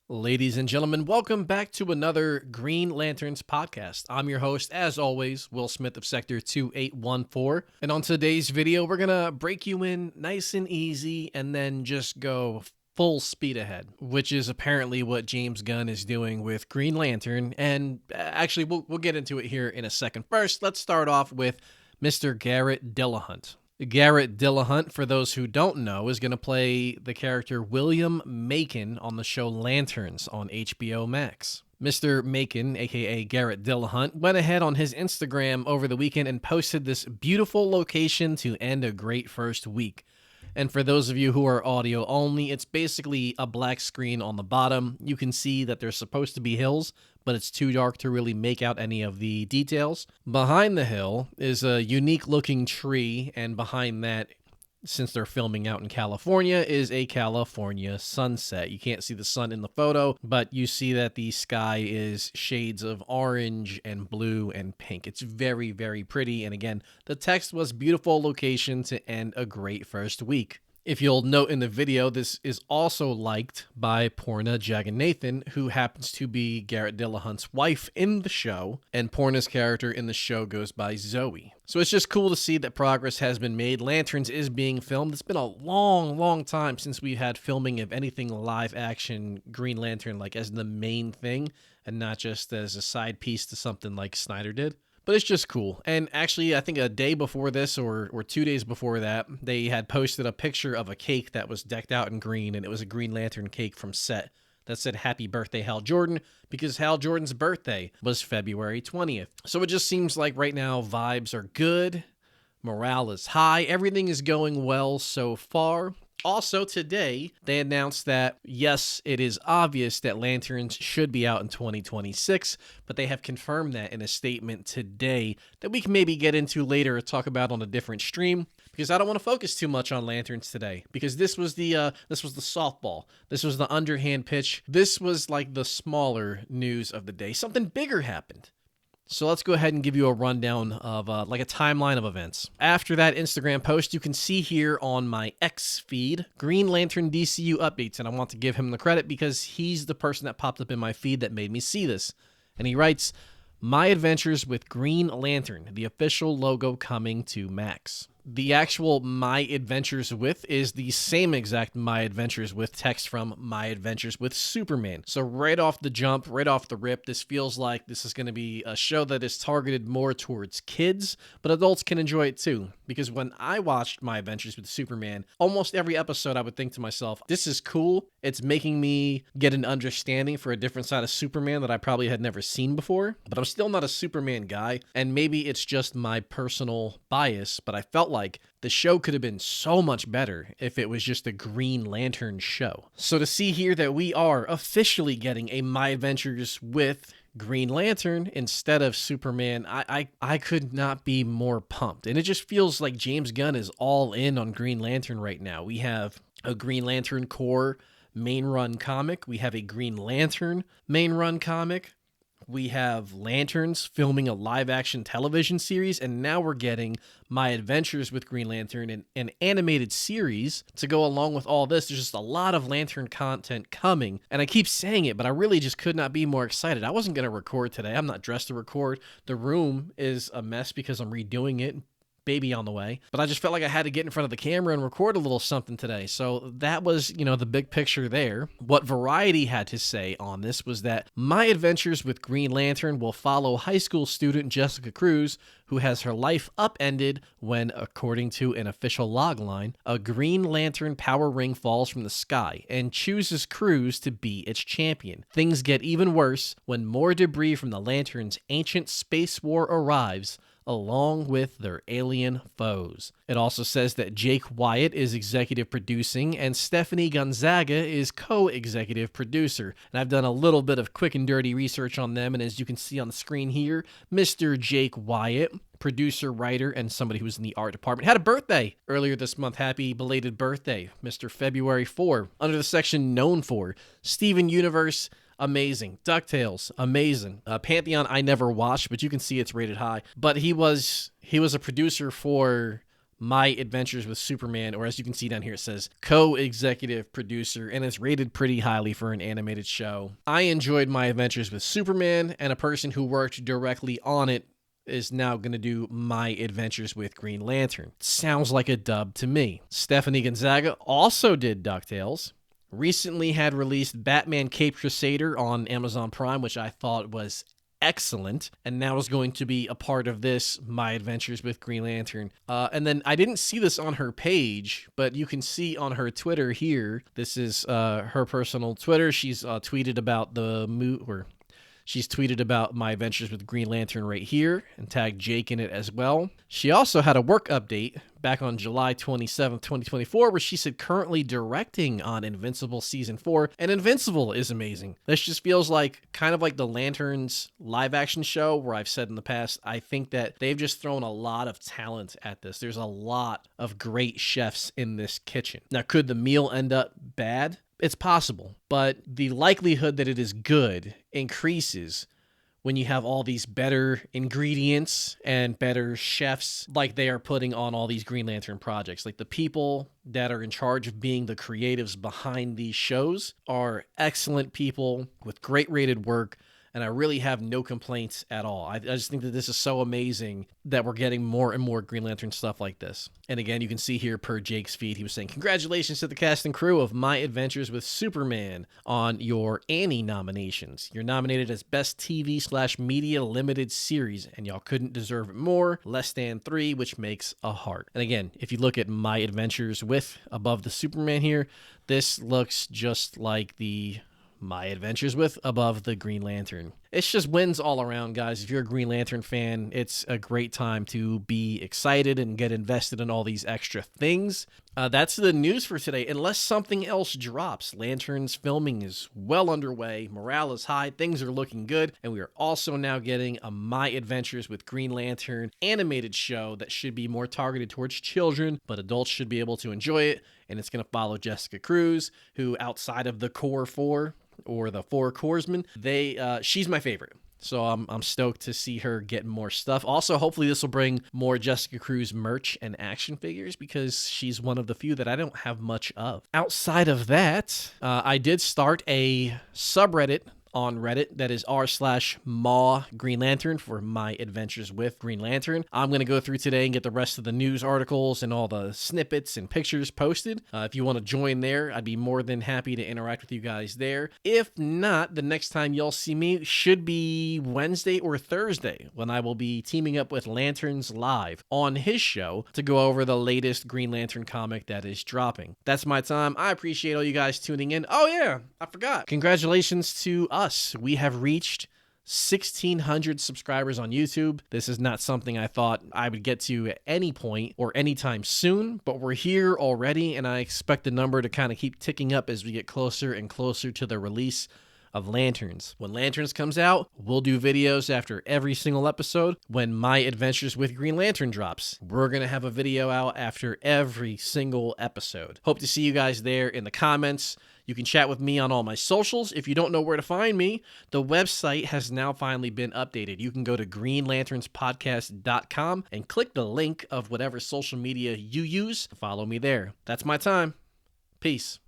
Ladies and gentlemen, welcome back to another Green Lanterns podcast. I'm your host, as always, Will Smith of Sector 2814. And on today's video, we're going to break you in nice and easy and then just go full speed ahead, which is apparently what James Gunn is doing with Green Lantern. And actually, we'll get into it here in a second. First, let's start off with Mr. Garrett Dillahunt. Garrett Dillahunt, for those who don't know, is going to play the character William Macon on the show Lanterns on HBO Max. Mr. Macon, aka Garrett Dillahunt, went ahead on his Instagram over the weekend and posted this beautiful location to end a great first week. And for those of you who are audio only, it's basically a black screen on the bottom. You can see that there's supposed to be hills, but it's too dark to really make out any of the details. Behind the hill is a unique looking tree, and behind that, since they're filming out in California, is a California sunset. You can't see the sun in the photo, but you see that the sky is shades of orange and blue and pink. It's very, very pretty. And again, the text was beautiful location to end a great first week. If you'll note in the video, this is also liked by Porna Jagannathan, who happens to be Garrett Dillahunt's wife in the show, and Porna's character in the show goes by Zoe. So it's just cool to see that progress has been made. Lanterns is being filmed. It's been a long time since we had filming of anything live action Green Lantern like as the main thing and not just as a side piece to something like Snyder did. But it's just cool. And actually, I think a day before this or 2 days before that, they had posted a picture of a cake that was decked out in green, and it was a Green Lantern cake from set that said Happy Birthday, Hal Jordan, because Hal Jordan's birthday was February 20th. So it just seems like right now vibes are good, morale is high, everything is going well so far. Also today, they announced that, yes, it is obvious that Lanterns should be out in 2026, but they have confirmed that in a statement today that we can maybe get into later or talk about on a different stream, because I don't want to focus too much on Lanterns today, because this was the softball. This was the underhand pitch. This was like the smaller news of the day. Something bigger happened. So let's go ahead and give you a rundown of like a timeline of events. After that Instagram post, you can see here on my X feed, Green Lantern DCU updates, and I want to give him the credit because he's the person that popped up in my feed that made me see this. And he writes, "My Adventures with Green Lantern, the official logo coming to Max." The actual My Adventures With is the same exact My Adventures With text from My Adventures with Superman. So right off the jump, right off the rip, this feels like this is going to be a show that is targeted more towards kids, but adults can enjoy it too. Because when I watched My Adventures with Superman, almost every episode I would think to myself, this is cool. It's making me get an understanding for a different side of Superman that I probably had never seen before. But I'm still not a Superman guy, and maybe it's just my personal bias, but I felt like the show could have been so much better if it was just a Green Lantern show. So to see here that we are officially getting a My Adventures with Green Lantern instead of Superman, I could not be more pumped. And it just feels like James Gunn is all in on Green Lantern right now. We have a Green Lantern Corps main run comic. We have a Green Lantern main run comic. We have Lanterns filming a live-action television series, and now we're getting My Adventures with Green Lantern, an animated series to go along with all this. There's just a lot of Lantern content coming, and I keep saying it, but I really just could not be more excited. I wasn't going to record today. I'm not dressed to record. The room is a mess because I'm redoing it. Baby on the way, but I just felt like I had to get in front of the camera and record a little something today. So that was, the big picture there. What Variety had to say on this was that My Adventures with Green Lantern will follow high school student Jessica Cruz, who has her life upended when, according to an official logline, a Green Lantern power ring falls from the sky and chooses Cruz to be its champion. Things get even worse when more debris from the Lantern's ancient space war arrives, along with their alien foes. It also says that Jake Wyatt is executive producing and Stephanie Gonzaga is co-executive producer. And I've done a little bit of quick and dirty research on them, and as you can see on the screen here, Mr. Jake Wyatt, producer, writer, and somebody who's in the art department, had a birthday earlier this month. Happy belated birthday, Mr. February 4. Under the section known for, Steven Universe, amazing. DuckTales, amazing. Pantheon, I never watched, but you can see it's rated high. But he was a producer for My Adventures with Superman, or as you can see down here, it says co-executive producer, and it's rated pretty highly for an animated show. I enjoyed My Adventures with Superman, and a person who worked directly on it is now going to do My Adventures with Green Lantern. Sounds like a dub to me. Stephanie Gonzaga also did DuckTales. Recently had released Batman Caped Crusader on Amazon Prime, which I thought was excellent, and now is going to be a part of this My Adventures with Green Lantern. And then I didn't see this on her page, but you can see on her Twitter here. This is her personal Twitter. She's tweeted about she's tweeted about My Adventures with Green Lantern right here and tagged Jake in it as well. She also had a work update back on July 27th, 2024, where she said currently directing on Invincible Season 4, and Invincible is amazing. This just feels like kind of like the Lanterns live action show, where I've said in the past, I think that they've just thrown a lot of talent at this. There's a lot of great chefs in this kitchen. Now, could the meal end up bad? It's possible, but the likelihood that it is good increases when you have all these better ingredients and better chefs like they are putting on all these Green Lantern projects. Like, the people that are in charge of being the creatives behind these shows are excellent people with great rated work, and I really have no complaints at all. I just think that this is so amazing that we're getting more and more Green Lantern stuff like this. And again, you can see here per Jake's feed, he was saying, congratulations to the cast and crew of My Adventures with Superman on your Annie nominations. You're nominated as Best TV/Media Limited Series, and y'all couldn't deserve it more. Less than 3, which makes a heart. And again, if you look at My Adventures with above the Superman here, this looks just like the My Adventures with above the Green Lantern. It's just wins all around, guys. If you're a Green Lantern fan, it's a great time to be excited and get invested in all these extra things. That's the news for today, unless something else drops. Lanterns filming is well underway. Morale is high. Things are looking good. And we are also now getting a My Adventures with Green Lantern animated show that should be more targeted towards children, but adults should be able to enjoy it. And it's going to follow Jessica Cruz, who outside of the Core 4, or the 4 Corpsmen, she's my favorite. So I'm stoked to see her get more stuff. Also, hopefully this will bring more Jessica Cruz merch and action figures, because she's one of the few that I don't have much of. Outside of that, I did start a subreddit on Reddit that is r/Maw Green Lantern for My Adventures with Green Lantern. I'm going to go through today and get the rest of the news articles and all the snippets and pictures posted. If you want to join there, I'd be more than happy to interact with you guys there. If not, the next time y'all see me should be Wednesday or Thursday, when I will be teaming up with Lanterns Live on his show to go over the latest Green Lantern comic that is dropping. That's my time. I appreciate all you guys tuning in. Oh yeah, I forgot. Congratulations to us. We have reached 1,600 subscribers on YouTube. This is not something I thought I would get to at any point or anytime soon, but we're here already, and I expect the number to kind of keep ticking up as we get closer and closer to the release of Lanterns. When Lanterns comes out, we'll do videos after every single episode. When My Adventures with Green Lantern drops, we're going to have a video out after every single episode. Hope to see you guys there in the comments. You can chat with me on all my socials. If you don't know where to find me, the website has now finally been updated. You can go to greenlanternspodcast.com and click the link of whatever social media you use. Follow me there. That's my time. Peace.